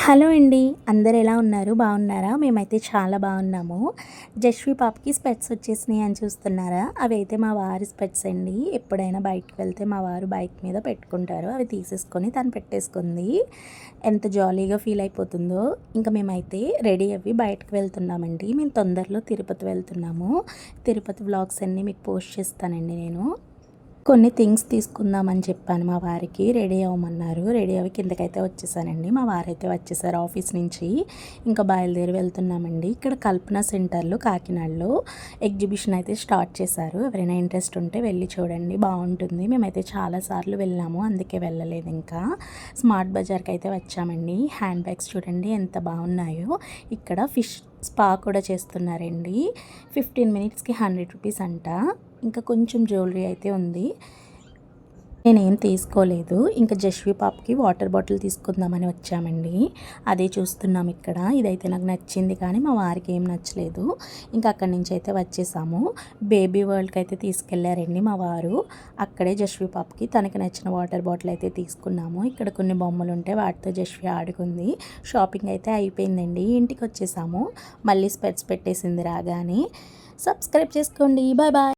Hello అండి. అందరూ ఎలా ఉన్నారు? బాగున్నారా? మేమైతే చాలా బాగున్నాము. జస్వి పాపకి స్పెట్స్ వచ్చేసినాయి అని చూస్తున్నారా? అవి అయితే మా వారి స్పెట్స్ అండి. ఎప్పుడైనా బయటకు వెళ్తే మా వారు బైక్ మీద పెట్టుకుంటారు. అవి తీసేసుకొని తను పెట్టేసుకుంది. ఎంత జాలీగా ఫీల్ అయిపోతుందో. ఇంకా మేమైతే రెడీ అవ్వి బయటకు వెళ్తున్నామండి. మేము తొందరలో తిరుపతి వెళ్తున్నాము. తిరుపతి వ్లాగ్స్ అన్నీ మీకు పోస్ట్ చేస్తానండి నేను. కొన్ని థింగ్స్ తీసుకుందామని చెప్పాను మా వారికి. రెడీ అవ్వమన్నారు. రెడీ అవ్వి కిందకైతే వచ్చేసానండి. మా వారైతే వచ్చేసారు ఆఫీస్ నుంచి. ఇంకా బయలుదేరి వెళ్తున్నామండి. ఇక్కడ కల్పన సెంటర్లో కాకినాడలో ఎగ్జిబిషన్ అయితే స్టార్ట్ చేశారు. ఎవరైనా ఇంట్రెస్ట్ ఉంటే వెళ్ళి చూడండి, బాగుంటుంది. మేమైతే చాలాసార్లు వెళ్ళాము, అందుకే వెళ్ళలేదు. ఇంకా స్మార్ట్ బజార్కి అయితే వచ్చామండి. హ్యాండ్ బ్యాగ్స్ చూడండి ఎంత బాగున్నాయో. ఇక్కడ ఫిష్ స్పా కూడా చేస్తున్నారండి. 15 మినిట్స్కి 100 రూపీస్ అంట. ఇంకా కొంచెం జ్యువెలరీ అయితే ఉంది. నేనేం తీసుకోలేదు. ఇంకా జస్వి పాపకి వాటర్ బాటిల్ తీసుకుందామని వచ్చామండి. అదే చూస్తున్నాం ఇక్కడ. ఇదైతే నాకు నచ్చింది కానీ మా వారికి ఏం నచ్చలేదు. ఇంకా అక్కడి నుంచి అయితే వచ్చేసాము. బేబీ వరల్డ్కి అయితే తీసుకెళ్లారండి మా వారు. అక్కడే జస్వి పాపకి తనకి నచ్చిన వాటర్ బాటిల్ అయితే తీసుకున్నాము. ఇక్కడ కొన్ని బొమ్మలు ఉంటే వాటితో జస్వి ఆడుకుంది. షాపింగ్ అయితే అయిపోయిందండి. ఇంటికి వచ్చేసాము. మళ్ళీ స్పెట్స్ పెట్టేసింది రాగానే. సబ్స్క్రైబ్ చేసుకోండి. Bye bye.